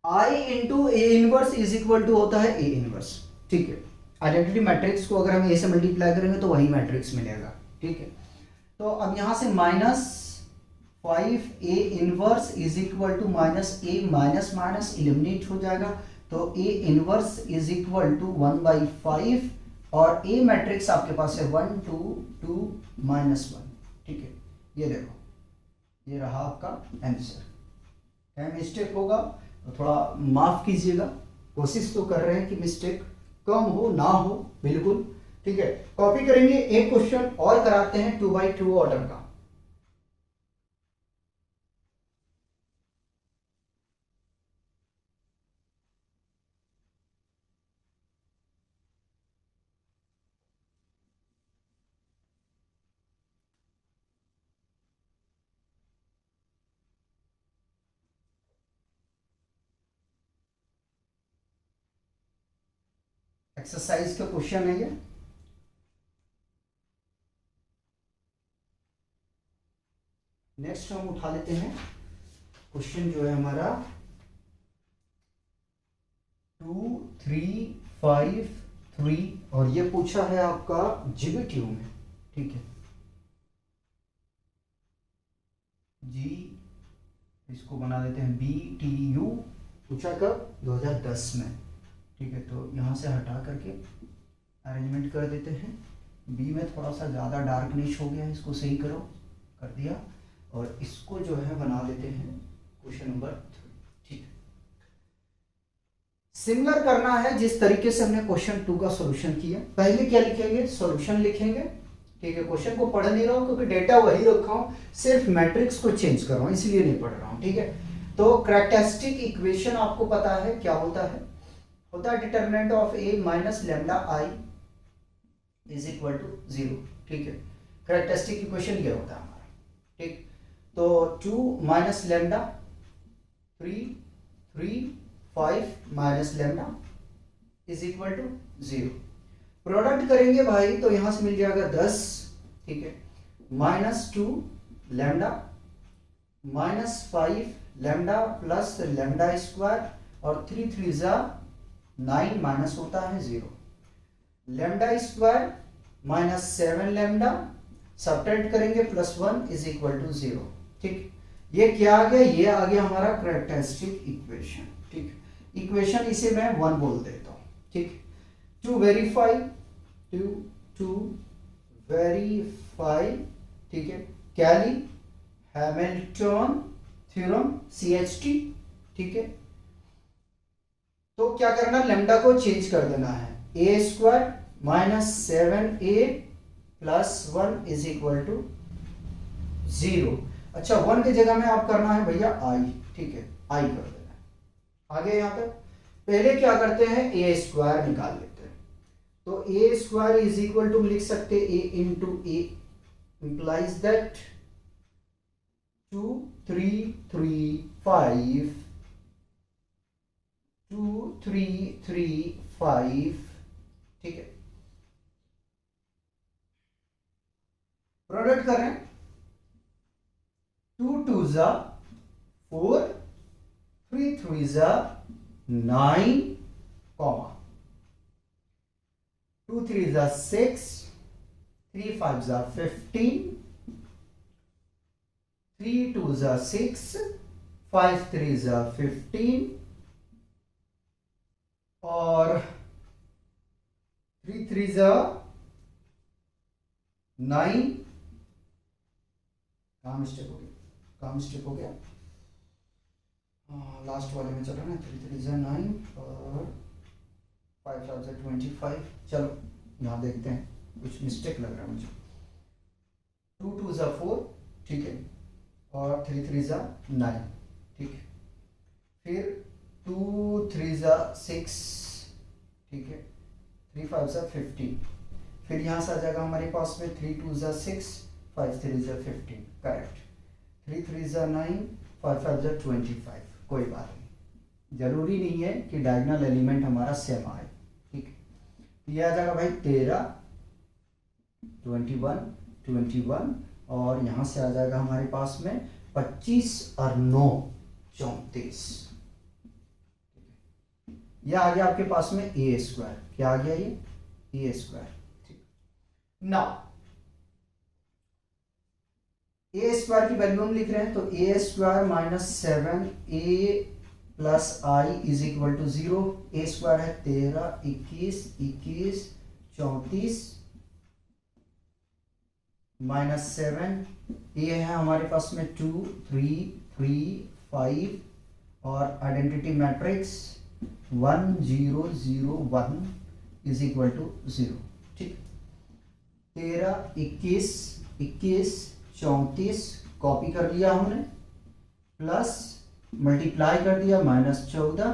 I into A inverse is equal to होता है ए इनवर्स, ठीक है। आइडेंटिटी मैट्रिक्स को अगर हम ए से मल्टीप्लाई करेंगे तो वही मैट्रिक्स मिलेगा, ठीक है। तो अब यहां से minus 5 A inverse is equal to minus A, minus minus eliminate हो जाएगा, तो A inverse is equal to 1/5 और ए मैट्रिक्स आपके पास है 1 2 2 -1, ठीक है। ये देखो, ये रहा आपका आंसर। क्या मिस्टेक होगा तो थोड़ा माफ कीजिएगा, कोशिश तो कर रहे हैं कि मिस्टेक कम हो ना हो, बिल्कुल। ठीक है, कॉपी करेंगे। एक क्वेश्चन और कराते हैं 2x2 ऑर्डर का। एक्सरसाइज का क्वेश्चन है ये। नेक्स्ट हम उठा लेते हैं क्वेश्चन जो है हमारा 2353 और ये पूछा है आपका जीबीटीयू में। ठीक है, जी इसको बना देते हैं BTU। पूछा कब? 2010 में। ठीक है, तो यहाँ से हटा करके अरेंजमेंट कर देते हैं। बी में थोड़ा सा ज़्यादा डार्कनिश हो गया है, इसको सही करो, कर दिया। और इसको जो है बना देते हैं क्वेश्चन नंबर 3। ठीक है, सिमिलर करना है जिस तरीके से हमने क्वेश्चन 2 का सॉल्यूशन किया। पहले क्या लिखेंगे? सॉल्यूशन लिखेंगे। ठीक है, क्वेश्चन को पढ़ नहीं रहा हूँ क्योंकि डेटा वही रखा हूँ, सिर्फ मैट्रिक्स को चेंज कर रहा हूँ, इसलिए नहीं पढ़ रहा हूँ। ठीक है, तो कैरेक्टरिस्टिक इक्वेशन आपको पता है क्या होता है? होता है determinant of A minus lambda I is equal to 0। ठीक है, कैरेक्टरिस्टिक इक्वेशन ये होता है हमारा। ठीक, तो 2 minus lambda 3 5 minus lambda is equal to 0। Product करेंगे भाई तो यहां से मिल जाएगा 10। ठीक है, -2 lambda -5 lambda plus lambda square और 3 3 जा 9 माइनस होता है 0। लैम्डा स्क्वायर -7 लैम्डा सब्ट्रैक्ट करेंगे +1 इज इक्वल टू 0। ठीक, ये क्या आ गया? ये आ गया हमारा कैरेक्टरिस्टिक इक्वेशन। ठीक, इक्वेशन इसे मैं 1 बोल देता हूं। ठीक, टू वेरीफाई ठीक है, कैली हैमिल्टन थ्योरम CHT। ठीक है, तो क्या करना? लैम्डा को चेंज कर देना है। a square -7a + 1 is equal to 0। अच्छा, 1 की जगह में आप करना है भैया i। ठीक है, i कर देना है। आगे यहां तक पहले क्या करते हैं? a स्क्वायर निकाल लेते हैं। तो a square is equal to लिख सकते a into a implies that 2 3 3 5 2 3 3 5। ठीक है, प्रोडक्ट कर रहे हैं। 2 2 जा 4 3 3 जा 9 कॉमा 2 3 जा 6 3 5 जा 15 3 2 जा 6 5 3 जा 15 और 3 3 जा 9। कहाँ मिस्टेक हो गया? कहाँ मिस्टेक हो गया? लास्ट वाले में चलो ना। 3 3 जा 9 और 5 5 जा 25। चलो यहाँ देखते हैं, कुछ मिस्टेक लग रहा है मुझे। 2 2 जा 4। ठीक है, और 3 3 जा 9। ठीक है, फिर 2 3 जा 6। ठीक है, 3 5 जा 15। फिर यहाँ से आ जाएगा हमारे पास में 3 2 जा 6 5 3 जा 15। करेक्ट। 3 3 जा 9 5 5 जा 25। कोई बात नहीं, जरूरी नहीं है कि डायगोनल एलिमेंट हमारा सेम आए। ठीक है, ये आ जाएगा भाई 13 21 21 और यहाँ से आ जाएगा हमारे पास में 25 और 9 34। यह आ गया आपके पास में a स्क्वायर। क्या आ गया? ये a स्क्वायर। ठीक, नाउ a स्क्वायर की वैल्यू हम लिख रहे हैं, तो a square -7a + i is equal to 0। a square है 13 21 21 34 -7। ये है हमारे पास में 2 3 3 5 और identity matrix 1001 is equal to 0। ठीक, 13, 21, 34 कॉपी कर लिया हमने, प्लस मल्टीप्लाई कर दिया -14,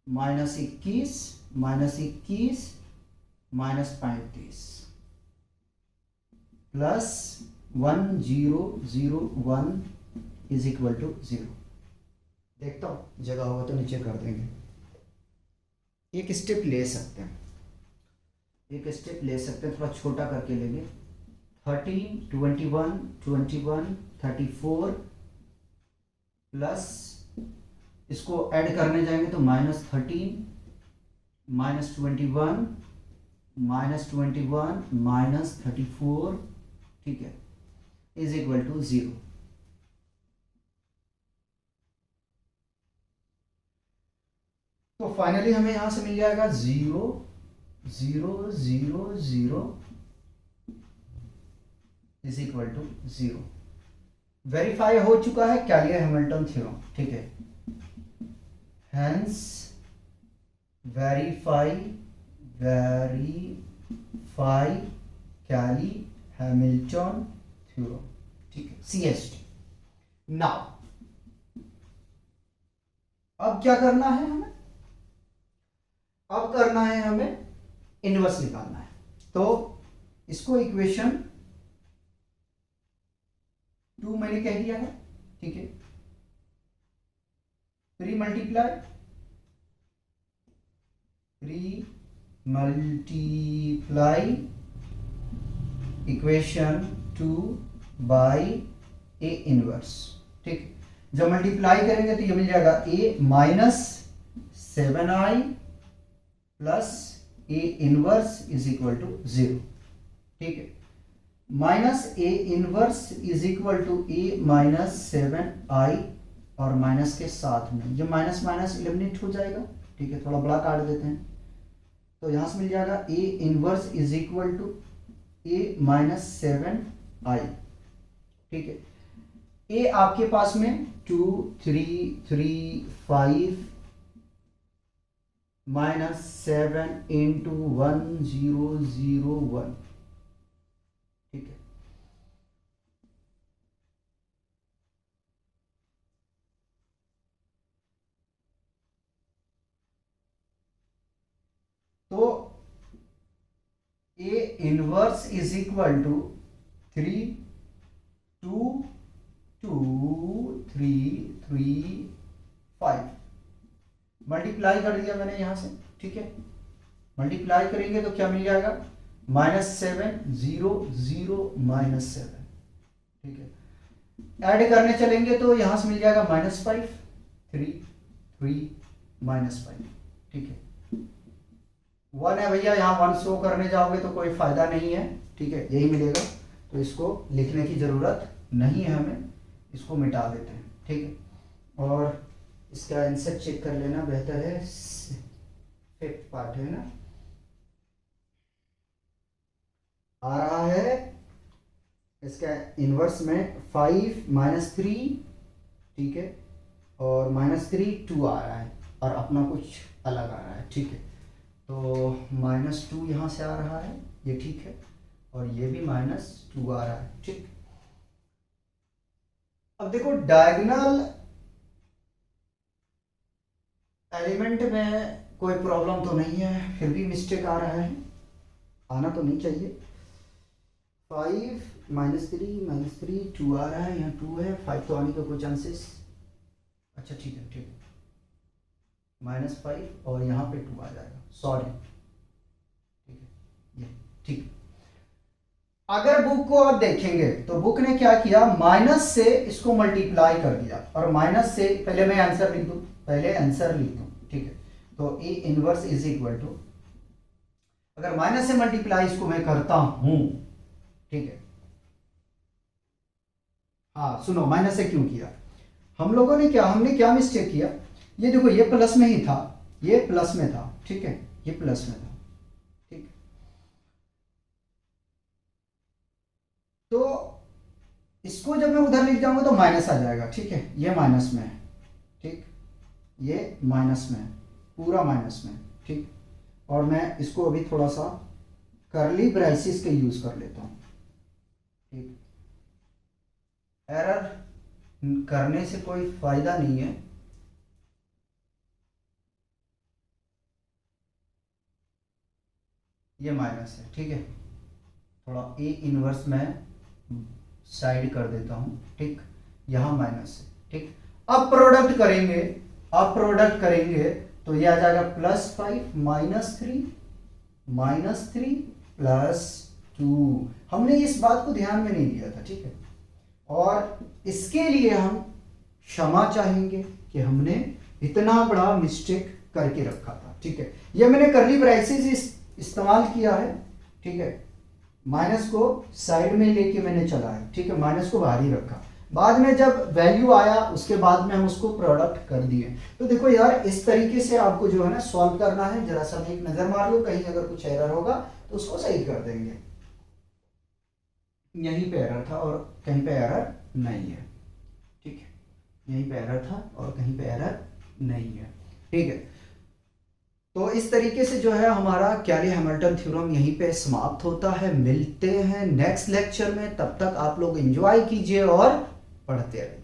-21, -35 प्लस 1001 इज इक्वल टू 0। देखता हूँ जगह होगा तो नीचे कर देंगे। एक स्टेप ले सकते हैं, थोड़ा छोटा करके लेंगे। 13, 21, 34 प्लस इसको ऐड करने जाएंगे तो -13, -21, -34, ठीक है, इज इक्वल टू 0। तो फाइनली हमें यहां से मिल जाएगा 0, 0, 0, 0 इज इक्वल टू 0। वेरीफाई हो चुका है कैलियर-हैमिल्टन थ्योरम। ठीक है, हेंस वेरीफाई कैली-हैमिल्टन थ्योरम। ठीक है, CHT। नाउ अब क्या करना है हमें? अब करना है हमें इनवर्स निकालना है। तो इसको इक्वेशन 2 मैंने कह दिया है। ठीक है, 3 multiply equation 2 by A inverse. ठीक, जब मल्टीप्लाई करेंगे तो ये मिल जाएगा a -7i plus A inverse is equal to 0। ठीक है, -a inverse is equal to a -7i और माइनस के साथ में ये माइनस माइनस एलिमिनेट हो जाएगा। ठीक है, थोड़ा बड़ा काट देते हैं तो यहां से मिल जाएगा a inverse is equal to a -7i। ठीक है, a आपके पास में 2, 3, 3, 5 -7 इंटू 1001। ठीक है, तो A inverse is equal to 3, 2, 2, 3, 3, 5 multiply कर दिया मैंने यहां से। ठीक है, मल्टीप्लाई करेंगे तो क्या मिल जाएगा? -7, 0, 0, -7। ठीक है, ऐड करने चलेंगे तो यहां से मिल जाएगा -5, 3, 3, -5। ठीक है, 1 है भैया, यहाँ 1 शो करने जाओगे तो कोई फायदा नहीं है। ठीक है, यही मिलेगा, तो इसको लिखने की जरूरत नहीं है हमें, इसको मिटा देते हैं। ठीक है, और इसका आंसर चेक कर लेना बेहतर है। फिफ्थ पार्ट है ना, आ रहा है इसका इनवर्स में 5 -3। ठीक है, और -3 2 आ रहा है और अपना कुछ अलग आ रहा है। ठीक है, तो -2 यहाँ से आ रहा है, ये ठीक है, और ये भी -2 आ रहा है। ठीक, अब देखो डायगोनल एलिमेंट में कोई प्रॉब्लम तो नहीं है, फिर भी मिस्टेक आ रहा है, आना तो नहीं चाहिए। 5 -3 2 आ रहा है, यहाँ 2 है, 5 तो आने का कोई चांसेस। अच्छा ठीक है, ठीक है, -5 और यहाँ पे 2 आ जाएगा, सॉरी। ठीक है, ये ठीक। अगर बुक को आप देखेंगे तो बुक ने क्या किया, माइनस से इसको मल्टीप्लाई कर दिया, और माइनस से पहले मैं आंसर लिख दूं, ठीक है, तो A inverse is equal to, अगर माइनस से मल्टीप्लाई इसको मैं करता हूं, ठीक है, हाँ सुनो, माइनस से क्यों किया हम लोगों ने, हमने क्या मिस्टेक किया, ये देखो ये प्लस में ही था, ये प्लस में था। ठीक है, ये प्लस में था। ठीक, तो इसको जब मैं उधर लिख जाऊंगा तो माइनस आ जाएगा। ठीक है, ये माइनस में है। ठीक, ये माइनस में है, पूरा माइनस में, ठीक। और मैं इसको अभी थोड़ा सा कर्ली ब्रेसिस के यूज कर लेता हूँ, ठीक। एरर करने से कोई फायदा नहीं है, ये माइनस है, ठीक है। थोड़ा ए इनवर्स मैं साइड कर देता हूँ, ठीक। यहाँ माइनस है, ठीक। अब प्रोडक्ट करेंगे, अब प्रोडक्ट करेंगे तो ये आ जाएगा +5 -3 +2। हमने इस बात को ध्यान में नहीं दिया था, ठीक है। और इसके लिए हम क्षमा चाहेंगे कि हमने इतना बड़ा मिस्टेक करके रखा था, ठीक है। ये मैंने कर्ली ब्रेसिस इस्तेमाल किया है, ठीक है। माइनस को साइड में लेके मैंने चला है, ठीक है, माइनस को बाहर ही रखा। बाद में जब वैल्यू आया उसके बाद में हम उसको प्रोडक्ट कर दिए। तो देखो यार, इस तरीके से आपको जो है ना सॉल्व करना है। जरा सा एक नजर मार लो, कहीं अगर कुछ एरर होगा तो उसको सही कर देंगे। यहीं पे एरर था और कहीं पे एरर नहीं है, ठीक है। यहीं पे एरर था और कहीं पे एरर नहीं है, ठीक है। तो इस तरीके से जो है हमारा कैली हैमिल्टन थ्योरम यहीं पे समाप्त होता है। मिलते हैं नेक्स्ट लेक्चर में, तब तक आप लोग एंजॉय कीजिए और पढ़ते रहिए।